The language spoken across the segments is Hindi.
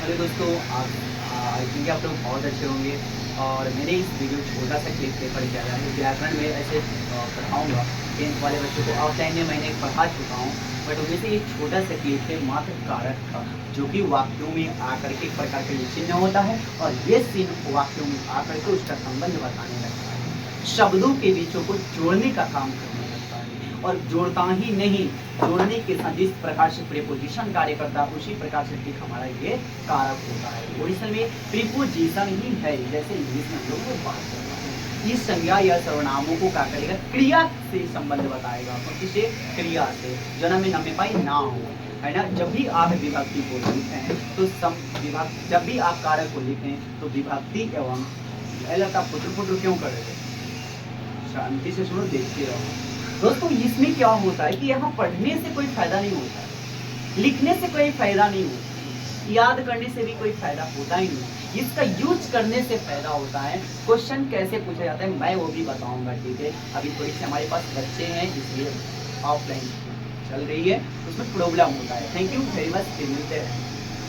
हेलो दोस्तों, आप आई थिंक आप लोग बहुत अच्छे होंगे। और मैंने इस वीडियो छोटा सा क्लिप पेपर किया है व्याकरण में ऐसे पढ़ाऊँगा 10th वाले बच्चों को। ऑफलाइन में मैंने पढ़ा चुका हूँ, बट उनमें से एक छोटा सा क्लिप है मात्र कारक का, जो कि वाक्यों में आकर के एक प्रकार का ये चिन्ह होता है और ये चिन्ह वाक्यों में आकर के उसका संबंध बताने लगता है, शब्दों के बीचों को जोड़ने का काम करने लगता है। और जोड़ता ही नहीं, जोड़ने के साथ जिस प्रकार से प्रीपोजिशन कार्य करता है उसी प्रकार से ठीक हमारा ये कारक होता है। ओरिजिनल में प्रीपोजिशन ही है, जैसे इंग्लिश में हम लोग बात करते हैं। इस संज्ञा या सर्वनामों को क्या करेगा, क्रिया से संबंध बताएगा। तो किसे, क्रिया से, जन्म में नमे पाई ना हो, है ना। जब भी आप विभक्ति को लिखते हैं तो जब भी आप कारक को लिखें तो विभक्ति एवं का पुत्र क्यों करेंगे, शांति से सुनो, देखते रहो दोस्तों। इसमें क्या होता है कि यहाँ पढ़ने से कोई फायदा नहीं होता है, लिखने से कोई फायदा नहीं होता, याद करने से भी कोई फायदा होता ही नहीं। इसका यूज करने से फायदा होता है। क्वेश्चन कैसे पूछा जाता है मैं वो भी बताऊंगा, ठीक है। अभी थोड़ी सी हमारे पास बच्चे हैं इसलिए ऑफलाइन चल रही है, उसमें प्रॉब्लम होता है। Thank you very much. मिलते हैं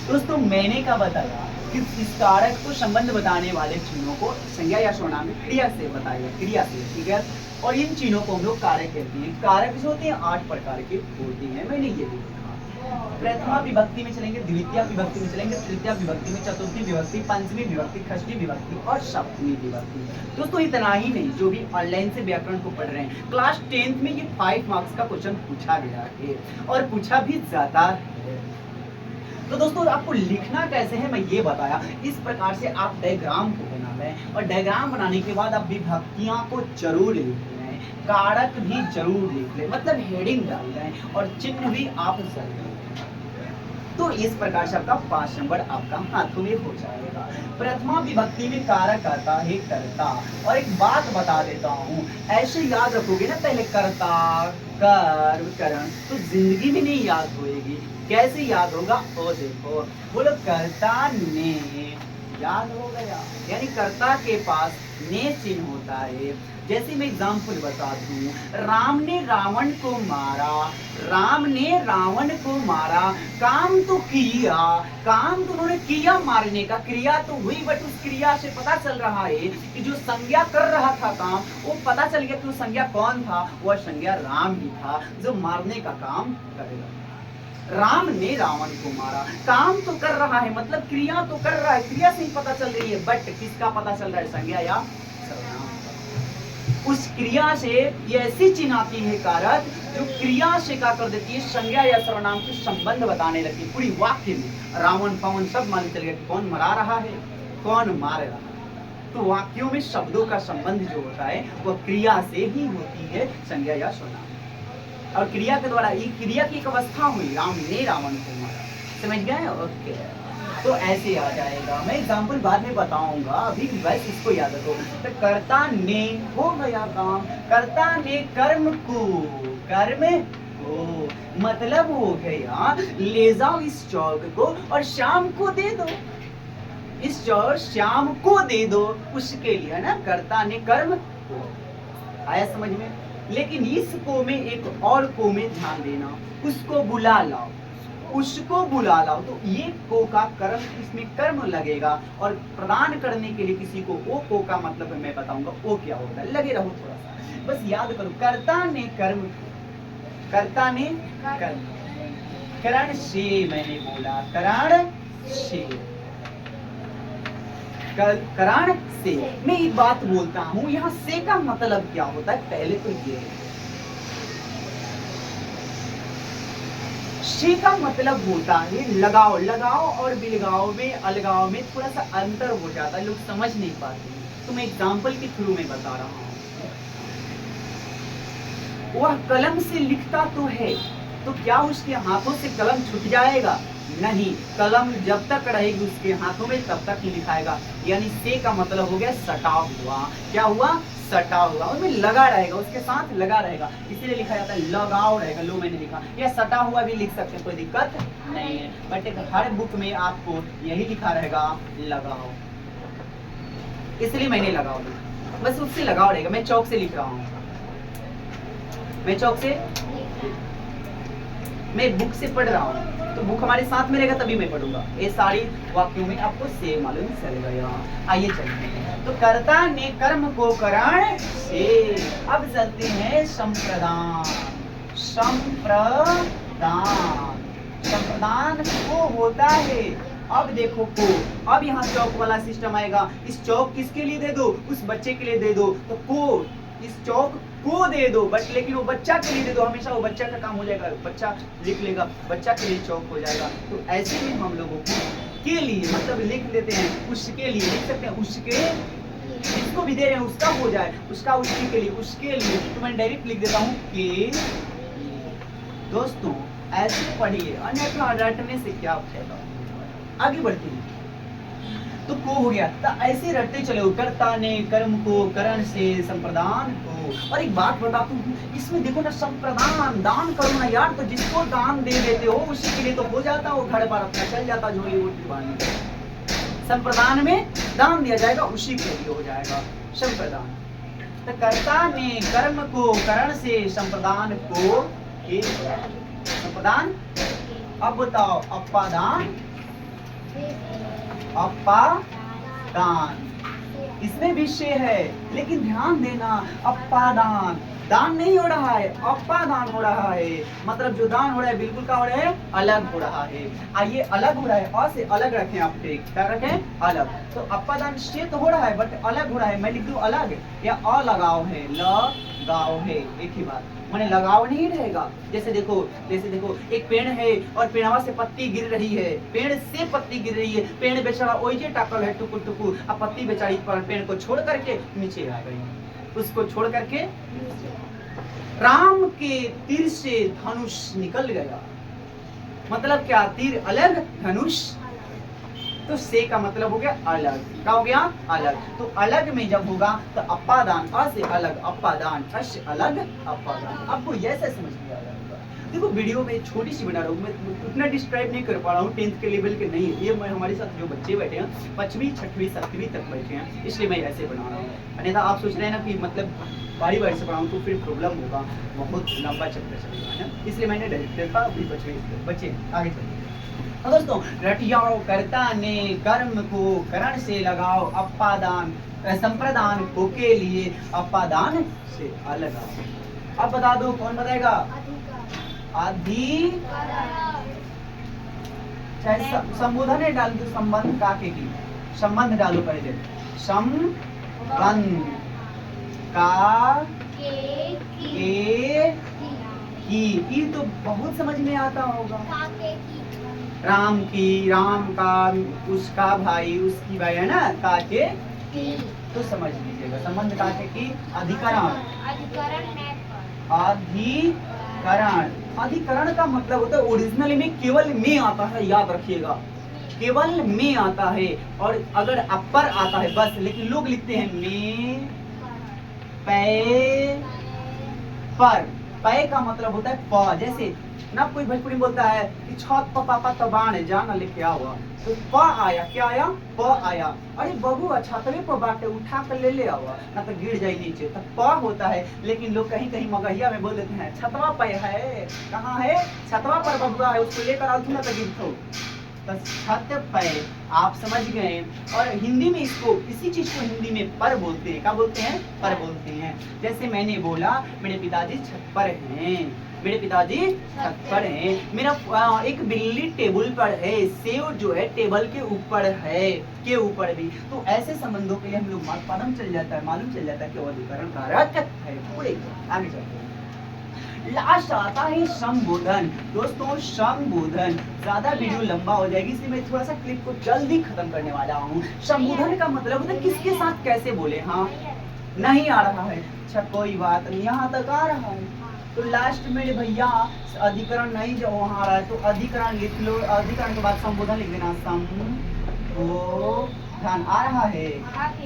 दोस्तों। मैंने क्या बताया कि इस कारक को संबंध बताने वाले चिन्हों को संज्ञा या सर्वनाम में क्रिया से बताएगा, क्रिया से, ठीक है। और इन चिन्हों को हम लोग कारक कहते हैं। कारक जो होते हैं 8 प्रकार के होते हैं, मैंने ये भी लिखा। प्रथमा विभक्ति में चलेंगे, द्वितीय विभक्ति में चलेंगे, तृतीय विभक्ति में, चतुर्थी विभक्ति, पंचमी विभक्ति, षष्ठी विभक्ति और सप्तमी विभक्ति। दोस्तों इतना ही नहीं, जो भी ऑनलाइन से व्याकरण को पढ़ रहे हैं, क्लास 10th में ये 5 मार्क्स का क्वेश्चन पूछा गया है और पूछा भी जाता है। तो दोस्तों आपको लिखना कैसे है मैं ये बताया। इस प्रकार से आप डायग्राम को बना लें और डायग्राम बनाने के बाद आप विभक्तियां को जरूर लिख लें, कारक भी जरूर लिख लें, मतलब हेडिंग डाल लें और चिन्ह भी आप जरूर। तो इस प्रकार से आपका 5 नंबर आपका हाथों में हो जाएगा। प्रथमा विभक्ति में कारक आता है कर्ता। और एक बात बता देता हूँ, ऐसे याद रखोगे ना पहले कर्ता, कर्म, करण, तो जिंदगी में नहीं याद होएगी। कैसे याद होगा वो देखो, बोलो कर्ता ने, याद हो गया, यानी कर्ता के पास ने चिन्ह होता है। जैसे मैं एग्जाम्पल बता दूं, राम ने रावण को मारा, राम ने रावण को मारा, काम तो किया, काम तो उन्होंने किया मारने का, क्रिया तो हुई, बट उस क्रिया से पता चल रहा है कि जो संज्ञा कर रहा था काम, वो पता चल गया कि वो संज्ञा कौन था, वह संज्ञा राम ही था जो मारने का काम करेगा। राम ने रावण को मारा, काम तो कर रहा है, मतलब क्रिया तो कर रहा है, क्रिया से ही पता चल रही है, बट किसका पता चल रहा है, संज्ञा या सर्वनाम का। उस क्रिया से ये ऐसी चिन्ह आती है कारक जो क्रिया से क्या कर देती है, संज्ञा या सर्वनाम के संबंध बताने लगती है। पूरी वाक्य में रावण पवन सब मान चल गया कि कौन मरा रहा है, कौन मार रहा है। तो वाक्यों में शब्दों का संबंध जो होता है वह क्रिया से ही होती है, संज्ञा या सर्वनाम। और क्रिया के द्वारा ये क्रिया की एक अवस्था हुई, राम ने रावण को मारा, समझ गए। ओके, तो ऐसे आ जाएगा। मैं एग्जाम्पल बाद में बताऊंगा, अभी बस इसको याद रखो। तो कर्ता ने हो गया काम, कर्ता ने कर्म को, कर्म को मतलब हो गया ले जाओ इस चौक को और शाम को दे दो, इस चौक शाम को दे दो, उसके लिए, है ना। कर्ता ने कर्म को, आया समझ में। लेकिन इस को में एक और को में ध्यान देना, उसको बुला लाओ, उसको बुला लाओ, तो ये को का कर्म, इसमें कर्म लगेगा। और प्रदान करने के लिए किसी को ओ को का मतलब मैं बताऊंगा ओ क्या होता है, लगे रहो थोड़ा सा, बस याद करो। कर्ता ने कर्म, कर्ता ने कर्म, करण से, मैंने बोला करण से, करण से। मैं एक बात बोलता हूं, यहाँ से का मतलब क्या होता है, पहले तो ये से का मतलब होता है लगाओ। लगाओ और बिलगाओ में, अलगाओ में थोड़ा सा अंतर हो जाता है, लोग समझ नहीं पाते। तो मैं एग्जाम्पल के थ्रू में बता रहा हूं। वह कलम से लिखता तो है, तो क्या उसके हाथों से कलम छूट जाएगा, नहीं। कलम जब तक रहेगी उसके हाथों में तब तक ही लिखाएगा। यानी से का मतलब हो गया सटा हुआ, क्या हुआ, सटा हुआ, उसमें लगा रहेगा, उसके साथ लगा रहेगा, इसीलिए लिखा जाता है लगाओ रहेगा। लो मैंने लिखा, या सटा हुआ भी लिख सकते हैं, कोई दिक्कत नहीं है, बट एक हर बुक में आपको यही लिखा रहेगा लगाओ, इसलिए मैंने लगाओ लिखा, बस उससे लगाओ रहेगा। मैं चौक से लिख रहा हूँ, मैं चौक से, मैं बुक से पढ़ रहा हूँ, तो बुक हमारे साथ में रहेगा तभी मैं पढ़ूंगा। ये सारी वाक्यों में आपको सेम मालूम चल गया। आइए चलते हैं। तो कर्ता ने कर्म को करण से, अब चलते हैं संप्रदान। संप्रदान, संप्रदान को होता है, अब देखो को, अब यहाँ चौक वाला सिस्टम आएगा। इस चौक किसके लिए दे दो? उस बच्चे के लिए दे दो, तो को, इस चौक को दे दो, बट लेकिन वो बच्चा के लिए दे दो, हमेशा वो बच्चा का काम हो जाएगा, बच्चा लिख लेगा, बच्चा के लिए चौक हो जाएगा। तो ऐसे में हम लोगों को के लिए मतलब लिख लेते हैं, उसके लिए लिख सकते हैं, उसके, जिसको भी दे रहे हैं उसका हो जाए, उसका उसके के लिए, उसके लिए, तो मैं डायरेक्ट लिख देता हूँ के। दोस्तों ऐसे पढ़िए, अन्यथा रटने से क्या फायदा। आगे बढ़ते हैं। तो को हो गया, तो ऐसे रटते चलो, कर्ता ने कर्म को करण से संप्रदान को। और एक बात बताता हूँ, इसमें देखो ना, संप्रदान, दान करो ना यार, तो जिसको दान दे देते हो उसी के लिए तो हो जाता, वो घर पर अपना चल जाता, झोली वोली बांध के। संप्रदान में दान दिया जाएगा, उसी के लिए हो जाएगा संप्रदान। तो कर्ता ने कर्म को करण से संप्रदान को के, संप्रदान। अब बताओ अपादान, अपादान, इसमें विषय है, लेकिन ध्यान देना, अपादान, दान नहीं हो रहा है, अपादान हो रहा है, मतलब जो दान हो रहा है बिल्कुल का हो रहा है, अलग हो रहा है। आइए अलग हो रहा है, अ से अलग रखें, आप ठीक क्या रखें, अलग। तो अपादान से तो हो रहा है बट अलग हो रहा है, मैं लिख दूं अलग, या अ लगाव है, लगाव है, एक ही बात, माने लगाव नहीं रहेगा। जैसे देखो एक पेड़ है और पेड़वा से पत्ती गिर रही है, पेड़ से पत्ती गिर रही है, पेड़ बेचारा ओइजे टाकल है टुकुर टुकुर, अब पत्ती बेचारी पर पेड़ को छोड़ करके नीचे आ गई, उसको छोड़ करके। राम के तीर से धनुष निकल गया, मतलब क्या, तीर अलग धनुष, तो से का मतलब हो गया अलग, क्या हो गया, अलग। तो अलग में जब होगा तो अपादान, अ से अलग अपादान, अ से अलग अपादान। आपको ऐसे समझ में आ जाएगा। देखो वीडियो में छोटी सी बना रहा हूँ, मैं उतना डिस्क्राइब नहीं कर पा रहा हूँ, 10th के लेवल के नहीं है ये, मैं हमारे साथ जो बच्चे बैठे हैं 5वीं 6वीं 7वीं तक बैठे हैं, इसलिए मैं ऐसे बना रहा हूँ। अन्यथा आप सोच रहे हैं ना कि मतलब बारी बारी से पढ़ाऊँ तो फिर प्रॉब्लम होगा, बहुत लंबा चैप्टर चलेगा, है ना, इसलिए मैंने डायरेक्ट था। अभी बच्चे आगे चलिए। तो दोस्तों रटियाओ, कर्ता ने कर्म को करण से लगाओ, अपादान संप्रदान को के लिए अपादान से अलग आओ। अब बता दो, कौन बताएगा, अधिकरण, चाहे संबोधन है डाल दो, संबंध का के की, संबंध डालो पहले, संबंध का के की तो बहुत समझ में आता होगा, राम की, राम का, उसका भाई, उसकी भाई, है ना, का के तो समझ लीजिएगा, संबंध का के की, अधिकरण, अधिकरण, अधिकरण का मतलब होता है ओरिजिनल में केवल में आता है, याद रखिएगा, केवल में आता है, और अगर अपर आता है बस, लेकिन लोग लिखते हैं में, पे, पर, पे का मतलब होता है प, जैसे ना कोई भोजपुरी बोलता है कि छत पर पापा तबान है, जाना लेके क्या हुआ, तो प आया, क्या आया, प आया, अरे बबुआ छतवे पर बाटे उठा कर ले आवा, ना तो गिर जाए नीचे, तो प होता है। लेकिन लोग कहीं कहीं मगहिया में बोल देते हैं छतवा पे है, कहाँ है, छतवा पर बबुआ है, उसको लेकर आओ ना तो गिरतो, तो छत पे, आप समझ गए। और हिंदी में इसको, इसी चीज को हिंदी में पर बोलते हैं, क्या बोलते हैं, पर बोलते हैं। जैसे मैंने बोला मेरे पिताजी छत पर हैं, मेरे पिताजी छत पर हैं, मेरा एक बिल्ली टेबल पर है, सेव जो है टेबल के ऊपर है, के ऊपर भी। तो ऐसे संबंधों के लिए हम लोग मालूम चल जाता है कि अधिकरण कारक है। पूरे आगे चलते हैं। लास्ट आता है संबोधन। दोस्तों संबोधन, ज्यादा वीडियो लंबा हो जाएगी इसलिए मैं थोड़ा सा क्लिप को जल्दी खत्म करने वाला हूँ। संबोधन का मतलब होता है किसके साथ कैसे बोले। हाँ नहीं आ रहा है, अच्छा कोई बात नहीं, यहाँ तक आ रहा है। तो लास्ट में भैया अधिकरण नहीं जो वहाँ आ रहा है तो अधिकरण लिख लो, अधिकरण के बाद संबोधन लिख देना, संबोधन आ रहा है।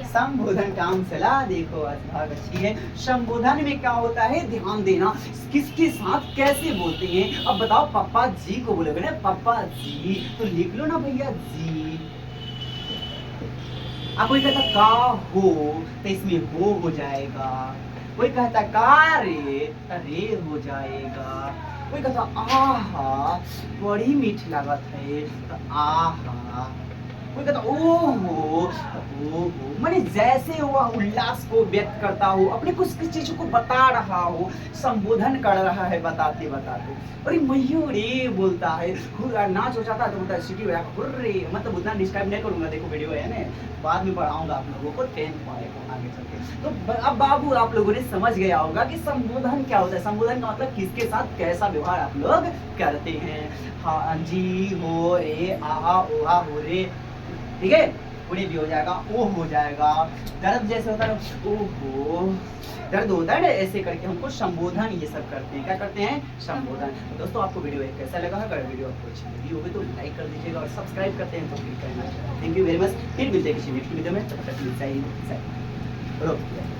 संबोधन का हम सलाह देखो भाग अच्छी है। संबोधन में क्या होता है, ध्यान देना, किसके साथ कैसे बोलते हैं। अब बताओ पापा जी को बोलोगे ना, पापा जी, तो लिख लो ना भैया जी। अब कोई कहता का हो तो इसमें हो जाएगा, कोई कहता का रे तो रे हो जाएगा, कोई कहता आहा बड़ी मीठी लागत है, तो आहा, कोई कहता ओहो ओहो, माने जैसे वह उल्लास को व्यक्त करता हो, अपने कुछ कुछ चीजों को बता रहा हो, संबोधन कर रहा है बताते बताते। अरे मयूरी बोलता है, नाच हो जाता है तो बोलता है सिटी हुआ हुर्रे, मतलब उतना डिस्क्राइब नहीं करूंगा, देखो वीडियो है ना, बाद में पढ़ाऊंगा आप लोगों को 10th वाले को आगे चल के। तो अब बाबू आप लोगों ने समझ गया होगा कि संबोधन क्या होता है। संबोधन का मतलब किसके साथ कैसा व्यवहार आप लोग करते हैं। हाँ जी हो रे, आहा ओहा हो रे, ठीक है, उड़े भी हो जाएगा, ओ हो जाएगा, दर्द जैसे होता है ओहो, दर्द होता है ना, ऐसे करके हमको संबोधन ये सब करते हैं। क्या करते हैं? संबोधन। तो दोस्तों आपको वीडियो कैसा लगा? अगर वीडियो आपको अच्छी लगी होगी तो लाइक कर दीजिएगा, और सब्सक्राइब करते हैं तो क्लिक करना। Thank you very much. फिर मिलते हैं किसी नेक्स्ट वीडियो में, तब तक के लिए जय हिंद, जय भारत।